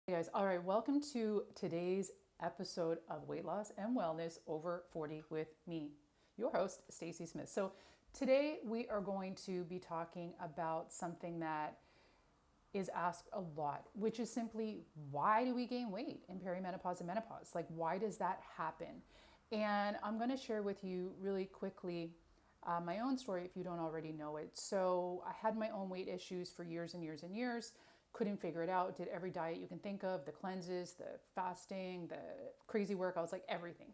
Hey guys, all right, welcome to today's episode of Weight Loss and Wellness Over 40 with me, your host, Stacey Smith. So today we are going to be talking about something that is asked a lot, which is simply why do we gain weight in perimenopause and menopause? Like, why does that happen? And I'm going to share with you really quickly my own story if you don't already know it. So I had my own weight issues for years and years and years. Couldn't figure it out. Did every diet you can think of, the cleanses, the fasting, the crazy workouts, like everything.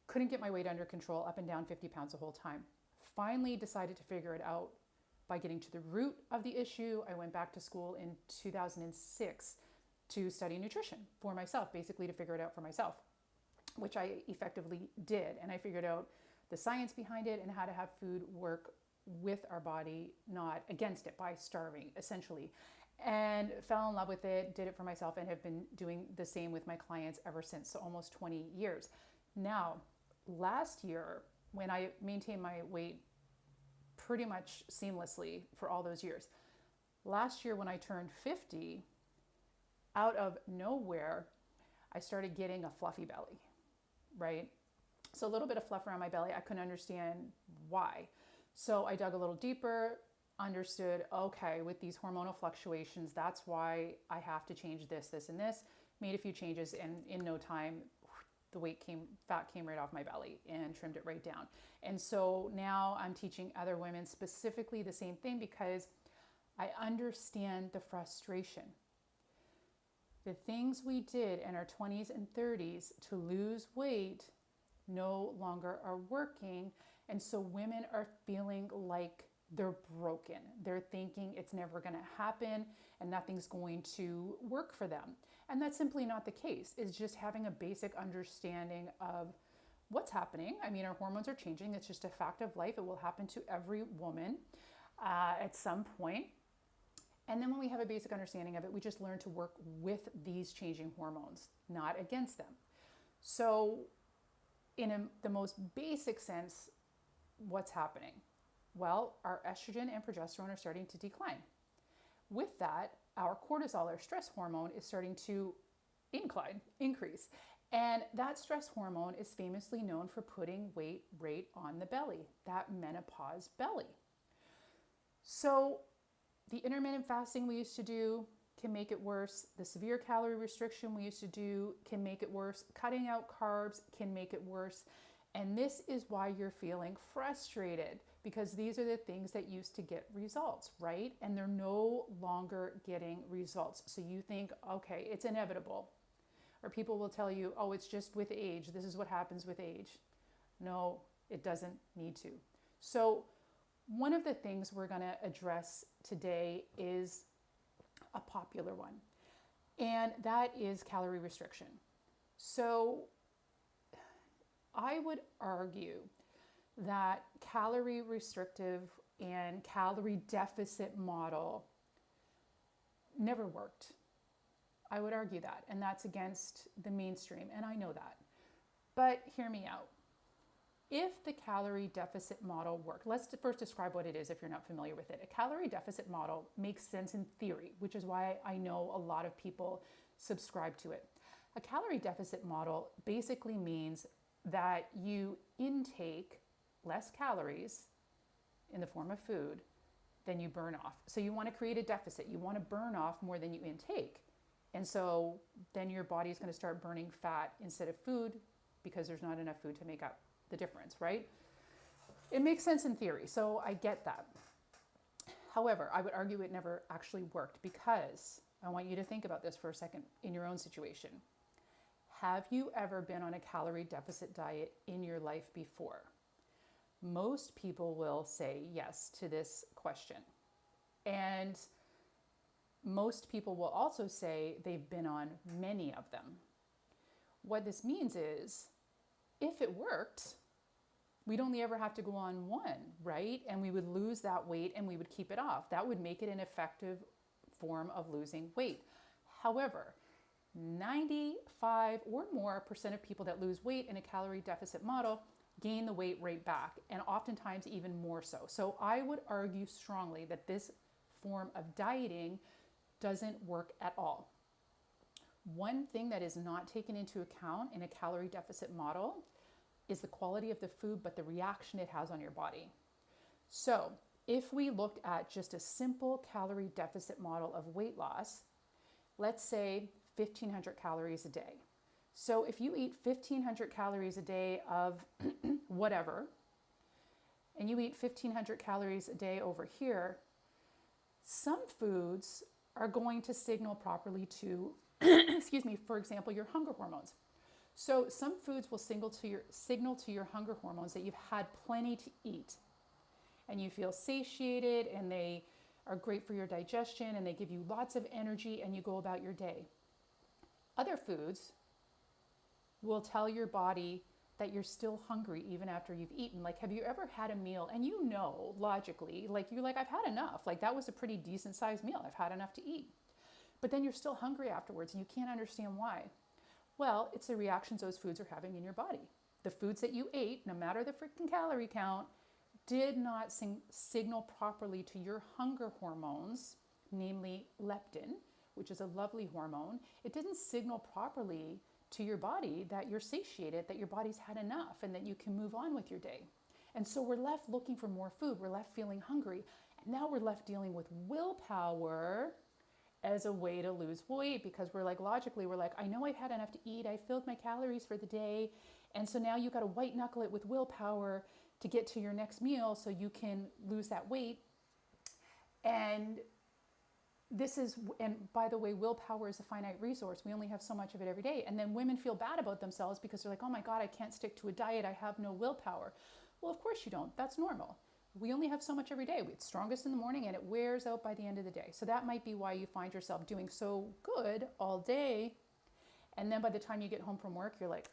Couldn't get my weight under control, up and down 50 pounds the whole time. Finally decided to figure it out by getting to the root of the issue. I went back to school in 2006 to study nutrition for myself, basically to figure it out for myself, which I effectively did. And I figured out the science behind it and how to have food work with our body, not against it, by starving, essentially. And fell in love with it, did it for myself, and have been doing the same with my clients ever since, so almost 20 years. Now, last year, when I maintained my weight pretty much seamlessly for all those years, last year when I turned 50, out of nowhere, I started getting a fluffy belly, right? So a little bit of fluff around my belly. I couldn't understand why. So I dug a little deeper, understood, okay, with these hormonal fluctuations, that's why I have to change this, this, and this. Made a few changes, and in no time, the fat came right off my belly and trimmed it right down. And so now I'm teaching other women specifically the same thing because I understand the frustration. The things we did in our 20s and 30s to lose weight no longer are working. And so women are feeling like they're broken. They're thinking it's never going to happen and nothing's going to work for them. And that's simply not the case. It's just having a basic understanding of what's happening. I mean, our hormones are changing. It's just a fact of life. It will happen to every woman at some point. And then when we have a basic understanding of it, we just learn to work with these changing hormones, not against them. So in the most basic sense, what's happening? Well, our estrogen and progesterone are starting to decline. With that, our cortisol, our stress hormone, is starting to increase. And that stress hormone is famously known for putting weight right on the belly, that menopause belly. So the intermittent fasting we used to do can make it worse. The severe calorie restriction we used to do can make it worse. Cutting out carbs can make it worse. And this is why you're feeling frustrated, because these are the things that used to get results, right? And they're no longer getting results. So you think, okay, it's inevitable. Or people will tell you, oh, it's just with age. This is what happens with age. No, it doesn't need to. So one of the things we're going to address today is a popular one, and that is calorie restriction. So I would argue that calorie restrictive and calorie deficit model never worked. I would argue that, and that's against the mainstream, and I know that. But hear me out. If the calorie deficit model worked, let's first describe what it is if you're not familiar with it. A calorie deficit model makes sense in theory, which is why I know a lot of people subscribe to it. A calorie deficit model basically means that you intake less calories in the form of food than you burn off. So you want to create a deficit. You want to burn off more than you intake. And so then your body is going to start burning fat instead of food because there's not enough food to make up the difference, right? It makes sense in theory, so I get that. However, I would argue it never actually worked, because I want you to think about this for a second in your own situation. Have you ever been on a calorie deficit diet in your life before? Most people will say yes to this question. And most people will also say they've been on many of them. What this means is, if it worked, we'd only ever have to go on one, right? And we would lose that weight and we would keep it off. That would make it an effective form of losing weight. However, 95 or more % of people that lose weight in a calorie deficit model gain the weight right back, and oftentimes even more so. So I would argue strongly that this form of dieting doesn't work at all. One thing that is not taken into account in a calorie deficit model is the quality of the food, but the reaction it has on your body. So if we looked at just a simple calorie deficit model of weight loss, let's say 1,500 calories a day. So if you eat 1,500 calories a day of whatever, and you eat 1,500 calories a day over here, some foods are going to signal properly to, excuse me, for example, your hunger hormones. So some foods will signal to your hunger hormones that you've had plenty to eat and you feel satiated, and they are great for your digestion and they give you lots of energy and you go about your day. Other foods will tell your body that you're still hungry even after you've eaten. Like, have you ever had a meal and you know logically, like you're like, I've had enough. Like, that was a pretty decent sized meal. I've had enough to eat. But then you're still hungry afterwards and you can't understand why. Well, it's the reactions those foods are having in your body. The foods that you ate, no matter the freaking calorie count, did not signal properly to your hunger hormones, namely leptin, which is a lovely hormone. It didn't signal properly to your body that you're satiated, that your body's had enough, and that you can move on with your day. And so we're left looking for more food. We're left feeling hungry. And now we're left dealing with willpower as a way to lose weight, because we're like, logically, we're like, I know I've had enough to eat. I filled my calories for the day. And so now you got to white knuckle it with willpower to get to your next meal so you can lose that weight. And by the way, willpower is a finite resource. We only have so much of it every day. And then women feel bad about themselves because they're like, oh my God, I can't stick to a diet. I have no willpower. Well, of course you don't. That's normal. We only have so much every day. It's strongest in the morning and it wears out by the end of the day. So that might be why you find yourself doing so good all day. And then by the time you get home from work, you're like,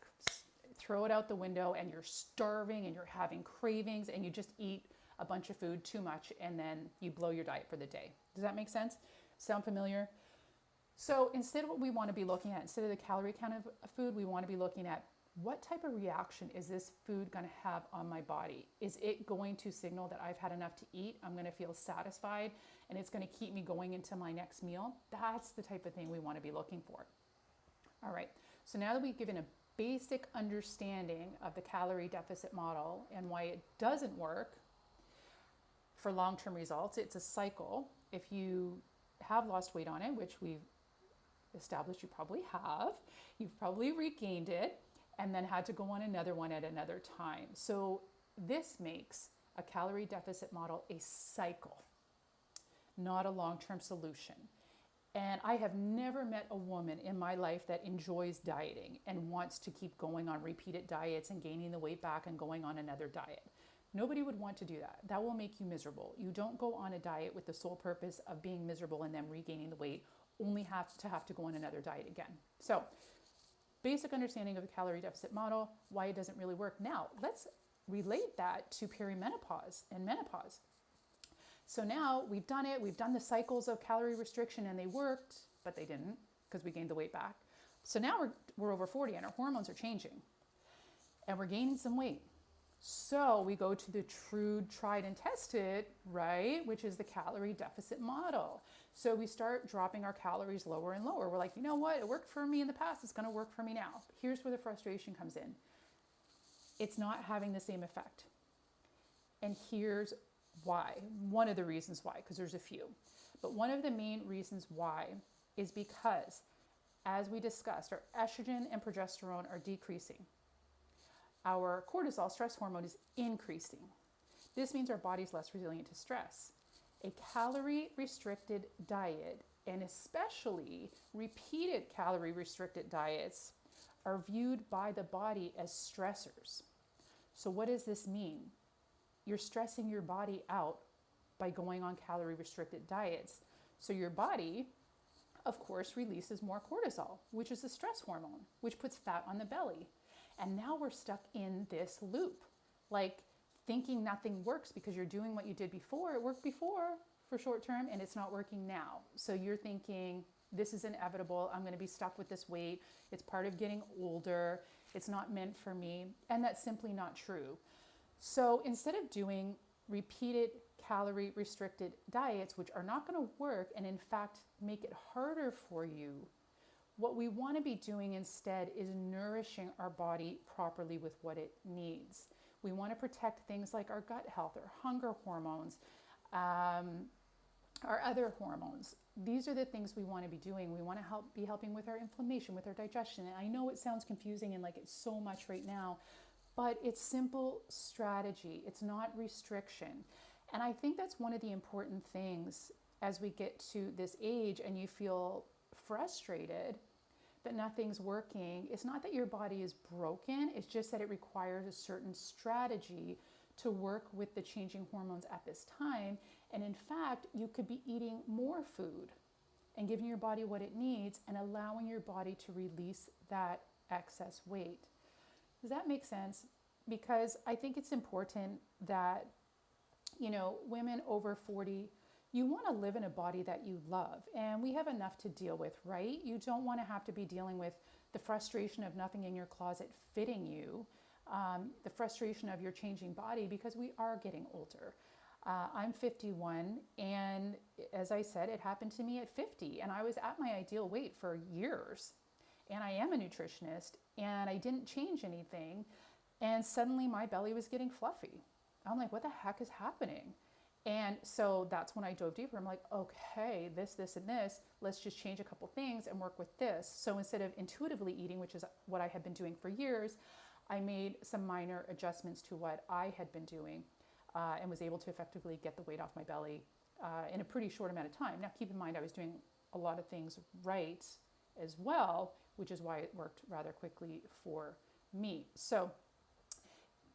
throw it out the window and you're starving and you're having cravings and you just eat a bunch of food too much and then you blow your diet for the day. Does that make sense? Sound familiar? So instead, what we want to be looking at, instead of the calorie count of food, we want to be looking at what type of reaction is this food going to have on my body? Is it going to signal that I've had enough to eat? I'm going to feel satisfied and it's going to keep me going into my next meal? That's the type of thing we want to be looking for. All right. So now that we've given a basic understanding of the calorie deficit model and why it doesn't work for long-term results, it's a cycle. If you have lost weight on it, which we've established you probably have, you've probably regained it and then had to go on another one at another time. So this makes a calorie deficit model a cycle, not a long-term solution. And I have never met a woman in my life that enjoys dieting and wants to keep going on repeated diets and gaining the weight back and going on another diet. Nobody would want to do that. That will make you miserable. You don't go on a diet with the sole purpose of being miserable and then regaining the weight, only have to go on another diet again. So, basic understanding of the calorie deficit model, why it doesn't really work. Now, let's relate that to perimenopause and menopause. So now we've done it. We've done the cycles of calorie restriction and they worked, but they didn't because we gained the weight back. So now we're over 40 and our hormones are changing and we're gaining some weight. So we go to the true, tried and tested, right, which is the calorie deficit model. So we start dropping our calories lower and lower. We're like, you know what? It worked for me in the past. It's going to work for me now. Here's where the frustration comes in. It's not having the same effect. And here's why. One of the reasons why, because there's a few. But one of the main reasons why is because, as we discussed, our estrogen and progesterone are decreasing. Our cortisol, stress hormone, is increasing. This means our body's less resilient to stress. A calorie-restricted diet, and especially repeated calorie-restricted diets, are viewed by the body as stressors. So what does this mean? You're stressing your body out by going on calorie-restricted diets. So your body, of course, releases more cortisol, which is a stress hormone, which puts fat on the belly. And now we're stuck in this loop, like thinking nothing works because you're doing what you did before. It worked before for short term and it's not working now. So you're thinking, this is inevitable. I'm going to be stuck with this weight. It's part of getting older. It's not meant for me. And that's simply not true. So instead of doing repeated calorie restricted diets, which are not going to work and in fact make it harder for you, What we want to be doing instead is nourishing our body properly with what it needs. We want to protect things like our gut health, our hunger hormones, our other hormones. These are the things we want to be doing. We want to be helping with our inflammation, with our digestion. And I know it sounds confusing and like it's so much right now, but it's simple strategy. It's not restriction. And I think that's one of the important things as we get to this age and you feel frustrated that nothing's working. It's not that your body is broken, it's just that it requires a certain strategy to work with the changing hormones at this time. And in fact, you could be eating more food and giving your body what it needs and allowing your body to release that excess weight. Does that make sense? Because I think it's important that, women over 40, you want to live in a body that you love. And we have enough to deal with, right? You don't want to have to be dealing with the frustration of nothing in your closet fitting you, the frustration of your changing body, because we are getting older. I'm 51, and as I said, it happened to me at 50, and I was at my ideal weight for years. And I am a nutritionist, and I didn't change anything, and suddenly my belly was getting fluffy. I'm like, what the heck is happening? And so that's when I dove deeper. I'm like, okay, this, and this, let's just change a couple things and work with this. So instead of intuitively eating, which is what I had been doing for years, I made some minor adjustments to what I had been doing and was able to effectively get the weight off my belly in a pretty short amount of time. Now, keep in mind, I was doing a lot of things right as well, which is why it worked rather quickly for me. So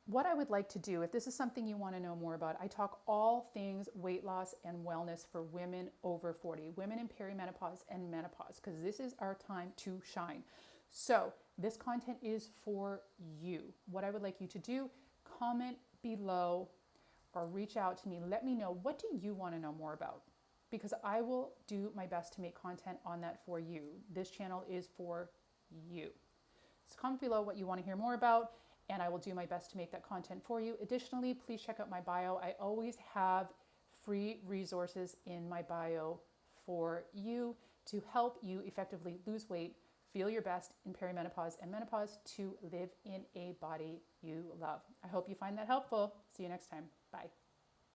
what I would like to do, if this is something you want to know more about, I talk all things weight loss and wellness for women over 40, women in perimenopause and menopause, because this is our time to shine. So this content is for you. What I would like you to do, comment below or reach out to me. Let me know, what do you want to know more about? Because I will do my best to make content on that for you. This channel is for you. So comment below what you want to hear more about, and I will do my best to make that content for you. Additionally, please check out my bio. I always have free resources in my bio for you to help you effectively lose weight, feel your best in perimenopause and menopause, to live in a body you love. I hope you find that helpful. See you next time. Bye.